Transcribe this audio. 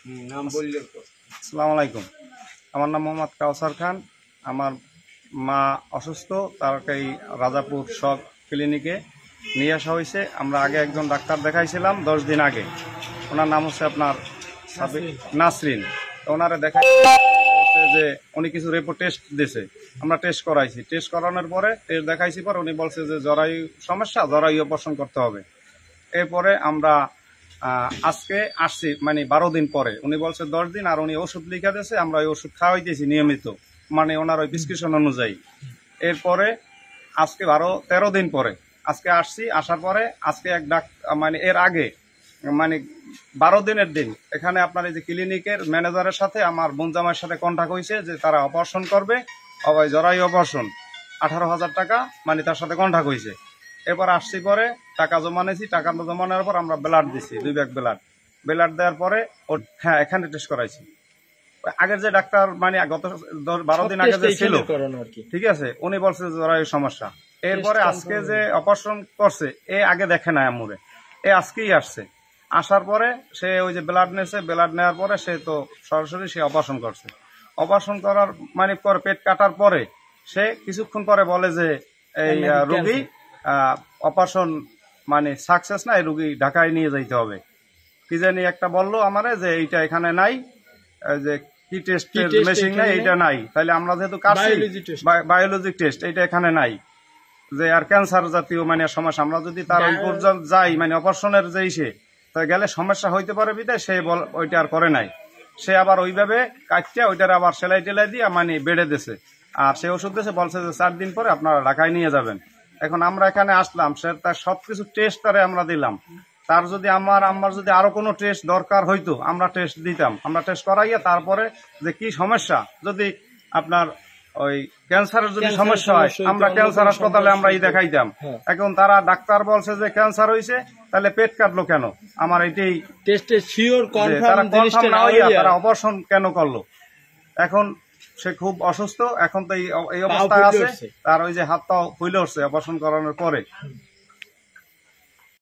আসসালামু আলাইকুম। আমার নাম মোহাম্মদ কাউসার খান। আমার মা অসুস্থ, তাকে এই রাজাপুর সব ক্লিনিকে নিয়ে আসা হয়েছে। আমরা আগে একজন ডাক্তার দেখাইছিলাম 10 দিন আগে। ওনার নাম হচ্ছে আপনার নাসরিন। ওনারে দেখাই বলছে যে উনি কিছু রিপোর্ট টেস্ট দিয়েছে, আমরা টেস্ট করাইছি। টেস্ট করানোর পরে টেস্ট দেখাইছি পর উনি বলছে যে জরায়ু সমস্যা, জরায়ু অপারেশন করতে হবে। এরপরে আমরা আজকে আসছি, মানে 12 দিন পরে। উনি বলছে 10 দিন, আর উনি ওষুধ লিখে দিয়েছে, আমরা ওই ওষুধ খাওয়াইতেছি নিয়মিত, মানে ওনার ওই প্রেসক্রিপশন অনুযায়ী। এরপরে আজকে 13 দিন পরে আজকে আসছি। আসার পরে আজকে এক মানে এর আগে মানে 12 দিনের দিন এখানে আপনার এই যে ক্লিনিকের ম্যানেজারের সাথে আমার বোনজামাইয়ের সাথে কন্ট্যাক্ট হয়েছে যে তারা অপারেশন করবে, জরায়ু অপারেশন, 18,000 টাকা, মানে তার সাথে কন্ট্যাক্ট হয়েছে। এরপর আসছি, পরে টাকা জমা নিয়েছি। টাকা জমা নেওয়ার পর আমরা ব্লাড দিচ্ছি, 2 ব্যাগ ব্লাড দেওয়ার পরে হ্যাঁ এখানে টেস্ট করাইছি। আগের যে ডাক্তার মানে গত 12 দিন আগে যে ছিল, ঠিক আছে, উনি বলছে জরায়ু সমস্যা। এরপরে আজকে যে অপারেশন করছে এ আগে দেখে না আমুরে, এ আজকেই আসছে। আসার পরে সে ওই যে ব্লাড নিয়েছে, ব্লাড নেওয়ার পরে সে তো সরাসরি সে অপারেশন করছে। অপারেশন করার মানে পরে পেট কাটার পরে সে কিছুক্ষণ পরে বলে যে এই রোগী অপারেশন মানে সাকসেস না, এই রোগী ঢাকায় নিয়ে যাইতে হবে। কি জানি একটা বললো আমারে যে এইটা এখানে নাই, যে কি টেস্ট মেশিন নাই, এইটা নাই। তাহলে আমরা যেহেতু বায়োলজি টেস্ট এইটা এখানে নাই, যে আর ক্যান্সার জাতীয় মানে সমস্যা, আমরা যদি তার ওই পর্যন্ত যাই মানে অপারেশনের যে ইসে গেলে সমস্যা হইতে পারে বিধায় সে ওইটা আর করে নাই। সে আবার ওইভাবে কাটতে ওইটার আবার সেলাই টেলাই দিয়ে মানে বেড়ে দিয়েছে। আর সে ওষুধ দিয়েছে, বলছে যে 4 দিন পরে আপনারা ঢাকায় নিয়ে যাবেন। এখন আমরা এখানে আসলাম, সে তার সবকিছু টেস্ট তারে আমরা দিলাম। তার যদি আমার যদি আরো কোনো টেস্ট দরকার হইতো আমরা টেস্ট দিতাম, আমরা টেস্ট করাইয়া তারপরে যে কি সমস্যা, যদি আপনার ওই ক্যান্সারের যদি সমস্যা হয় আমরা ক্যান্সার হাসপাতালে আমরা দেখাইতাম। এখন তারা ডাক্তার বলছে যে ক্যান্সার হয়েছে, তাহলে পেট কাটলো কেন? আমার এটাই তারা অপারেশন কেন করলো? এখন সে খুব অসুস্থ, এখন তো এই অবস্থায় আছে। তার ওই যে হাত পা ফুলে উঠছে অপারেশন করানোর পরে।